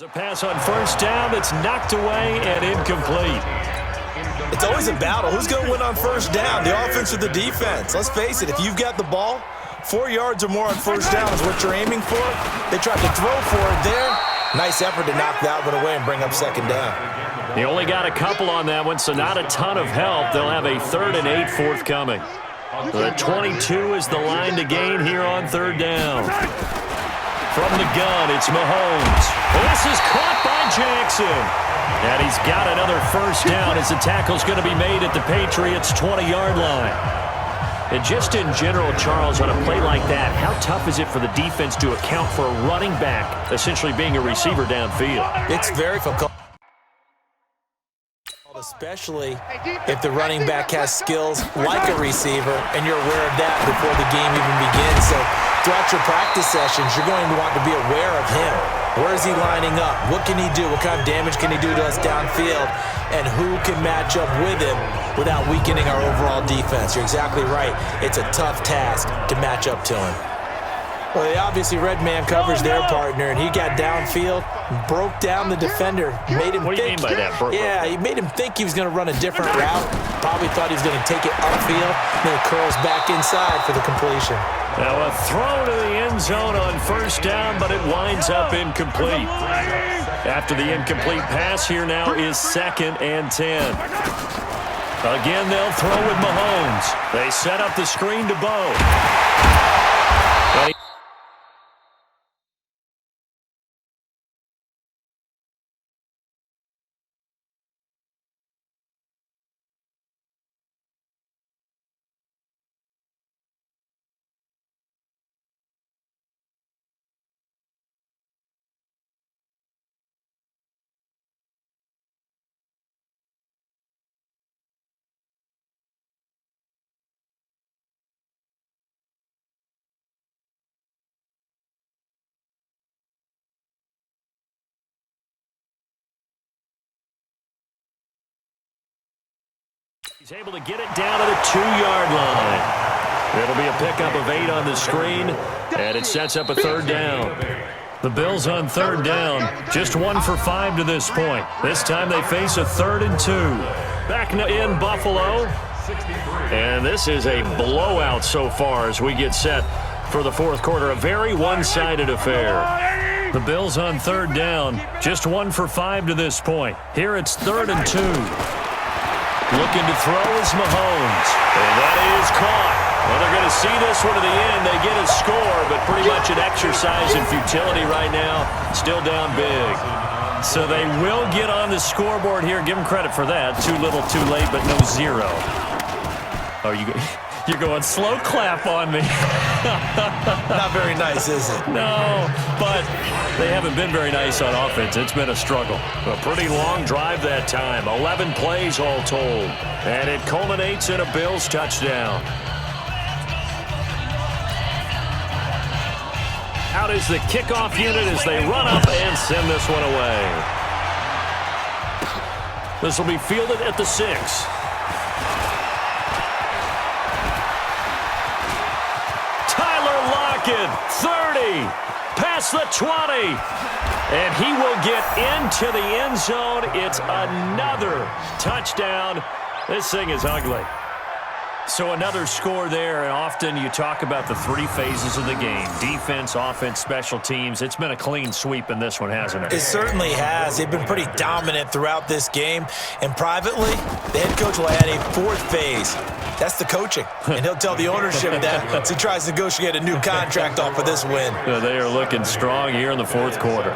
A pass on first down that's knocked away and incomplete. It's always a battle. Who's going to win on first down, the offense or the defense? Let's face it, if you've got the ball, 4 yards or more on first down is what you're aiming for. They tried to throw for it there. Nice effort to knock that one away and bring up second down. He only got a couple on that one, so not a ton of help. They'll have a 3rd and 8 forthcoming. The 22 is the line to gain here on third down. From the gun, it's Mahomes. This is caught by Jackson. And he's got another first down as the tackle's going to be made at the Patriots' 20-yard line. And just in general, Charles, on a play like that, how tough is it for the defense to account for a running back essentially being a receiver downfield? It's very difficult, especially if the running back has skills like a receiver and you're aware of that before the game even begins. So throughout your practice sessions, you're going to want to be aware of him. Where is he lining up? What can he do? What kind of damage can he do to us downfield? And who can match up with him without weakening our overall defense? You're exactly right. It's a tough task to match up to him. Well, they obviously read man coverage their partner, and he got downfield, broke down the defender, made him What do you mean by that? Yeah, he made him think he was going to run a different route. Probably thought he was going to take it upfield, then it curls back inside for the completion. Now a throw to the end zone on first down, but it winds up incomplete. After the incomplete pass, here now is 2nd and 10. Again, they'll throw with Mahomes. They set up the screen to Bo. He's able to get it down to the 2-yard line. It'll be a pickup of 8 on the screen, and it sets up a 3rd down. The Bills on 3rd down, just 1 for 5 to this point. This time they face a 3rd and 2. Back in Buffalo, and this is a blowout so far as we get set for the 4th quarter. A very one-sided affair. The Bills on 3rd down, just 1 for 5 to this point. Here it's 3rd and 2. Looking to throw is Mahomes. And that is caught. Well, they're going to see this one to the end. They get a score, but pretty much an exercise in futility right now. Still down big. So they will get on the scoreboard here. Give them credit for that. Too little, too late, but no 0. Oh, you're going slow clap on me. Not very nice, is it? No, but they haven't been very nice on offense. It's been a struggle. A pretty long drive that time. 11 plays all told. And it culminates in a Bills touchdown. Out is the kickoff unit as they run up and send this one away. This will be fielded at the 6. Lockett, 30, past the 20, and he will get into the end zone. It's another touchdown. This thing is ugly. So another score there, and often you talk about the 3 phases of the game. Defense, offense, special teams. It's been a clean sweep in this one, hasn't it? It certainly has. They've been pretty dominant throughout this game. And privately, the head coach will add a 4th phase. That's the coaching. And he'll tell the ownership that as he tries to negotiate a new contract off of this win. They are looking strong here in the 4th quarter.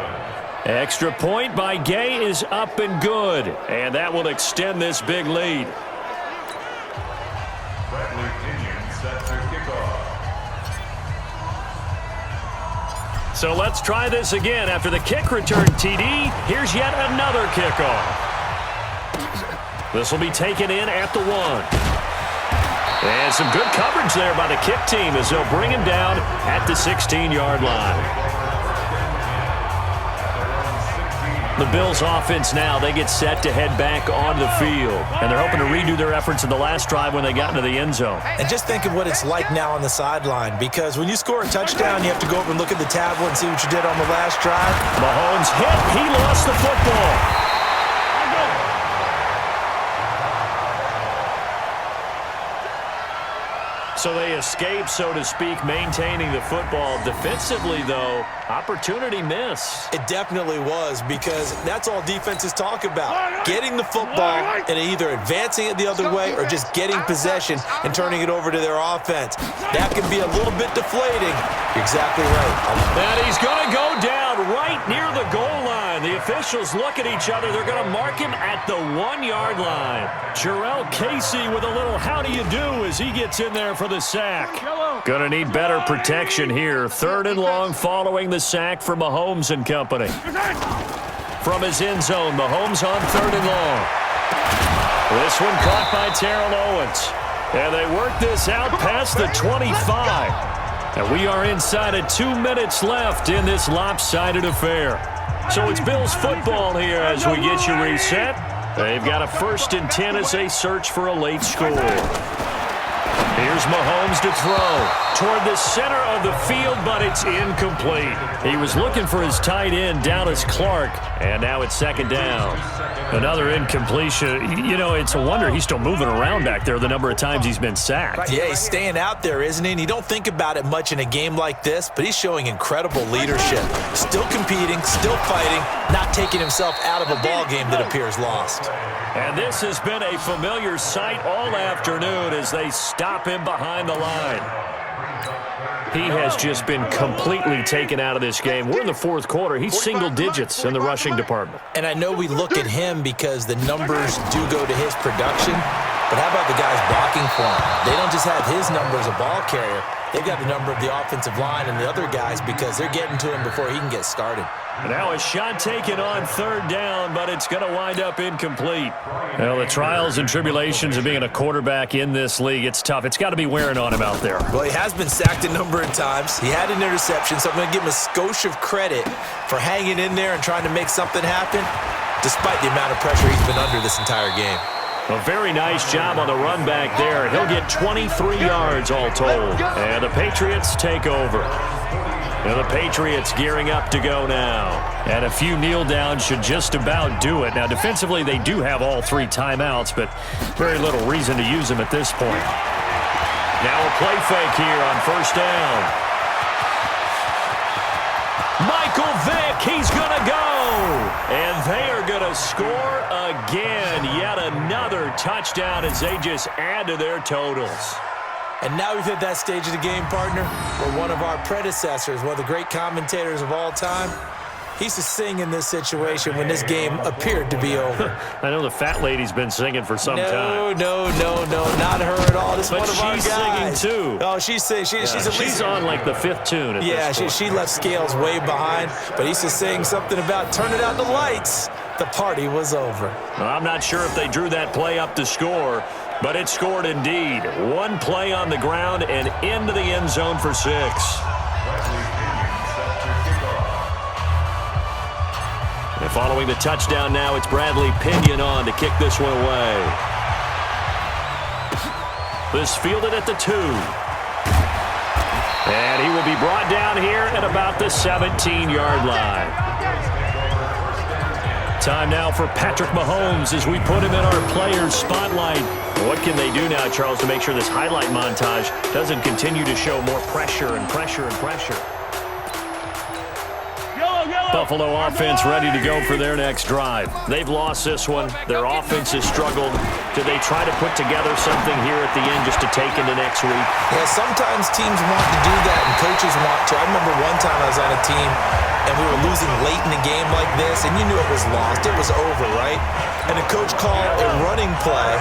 Extra point by Gay is up and good. And that will extend this big lead. So let's try this again. After the kick return TD, here's yet another kickoff. This will be taken in at the 1. And some good coverage there by the kick team as they'll bring him down at the 16-yard line. The Bills offense now, they get set to head back onto the field. And they're hoping to redo their efforts in the last drive when they got into the end zone. And just think of what it's like now on the sideline, because when you score a touchdown, you have to go over and look at the tablet and see what you did on the last drive. Mahomes hit. He lost the football. So they escape, so to speak, maintaining the football. Defensively, though, opportunity miss. It definitely was, because that's all defenses talk about. Getting the football and either advancing it the other way or just getting possession and turning it over to their offense. That can be a little bit deflating. You're exactly right. And he's going to go down right near the goal line. The officials look at each other. They're going to mark him at the 1-yard line. Jarrell Casey with a little how do you do as he gets in there for the sack. Going to need better protection here. 3rd and long following the sack for Mahomes and company. From his end zone, Mahomes on 3rd and long. This one caught by Terrell Owens. And they work this out past the 25. And we are inside of 2 minutes left in this lopsided affair. So it's Bills football here as we get you reset. They've got a 1st and 10 as they search for a late score. Here's Mahomes to throw toward the center of the field, but it's incomplete. He was looking for his tight end, Dallas Clark, and now it's 2nd down. Another incompletion. You know, it's a wonder he's still moving around back there the number of times he's been sacked. Yeah, he's staying out there, isn't he? And you don't think about it much in a game like this, but he's showing incredible leadership. Still competing, still fighting, not taking himself out of a ball game that appears lost. And this has been a familiar sight all afternoon as they stop him behind the line. He has just been completely taken out of this game. We're in the 4th quarter. He's single digits in the rushing department. And I know we look at him because the numbers do go to his production, but how about the guys blocking for him? They don't just have his number as a ball carrier. They've got the number of the offensive line and the other guys because they're getting to him before he can get started. And now a shot taken on 3rd down, but it's going to wind up incomplete. Well, the trials and tribulations of being a quarterback in this league, it's tough. It's got to be wearing on him out there. Well, he has been sacked a number of times. He had an interception, so I'm going to give him a skosh of credit for hanging in there and trying to make something happen, despite the amount of pressure he's been under this entire game. A very nice job on the run back there. He'll get 23 yards all told. And the Patriots take over. And the Patriots gearing up to go now. And a few kneel downs should just about do it. Now, defensively, they do have all 3 timeouts, but very little reason to use them at this point. Now a play fake here on 1st down. Michael Vick, he's going to go. And they are going to score again. Yet another touchdown as they just add to their totals. And now we've hit that stage of the game, partner, where one of our predecessors, one of the great commentators of all time, he used to sing in this situation when this game appeared to be over. I know the fat lady's been singing for some time. No, not her at all. This is one of our guys. She's singing, too. Oh, she's at least... She's on, like, the 5th tune at this point. She left Scales way behind, but he used to sing something about turning out the lights. The party was over. Well, I'm not sure if they drew that play up to score, but it scored indeed. One play on the ground and into the end zone for 6. And following the touchdown now, it's Bradley Pinion on to kick this one away. This fielded at the 2. And he will be brought down here at about the 17-yard line. Time now for Patrick Mahomes as we put him in our players' spotlight. What can they do now, Charles, to make sure this highlight montage doesn't continue to show more pressure and pressure and pressure? Buffalo offense ready to go for their next drive. They've lost this one. Their offense has struggled. Do they try to put together something here at the end just to take into next week? Yeah, sometimes teams want to do that and coaches want to. I remember one time I was on a team and we were losing late in a game like this, and you knew it was lost. It was over, right? And the coach called a running play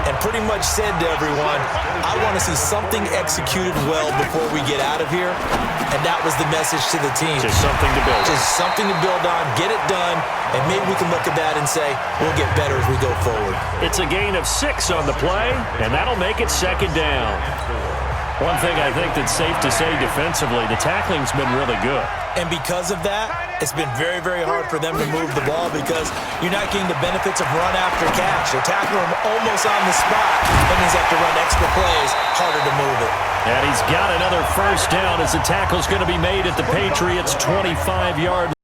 and pretty much said to everyone, I want to see something executed well before we get out of here. And that was the message to the team. Just something to build on. Just something to build on, get it done, and maybe we can look at that and say, we'll get better as we go forward. It's a gain of 6 on the play, and that'll make it 2nd down. One thing I think that's safe to say defensively, the tackling's been really good. And because of that, it's been very, very hard for them to move the ball because you're not getting the benefits of run after catch. They're tackling them almost on the spot. That means they have to run extra plays, harder to move it. And he's got another first down as the tackle's going to be made at the Patriots' 25-yard line.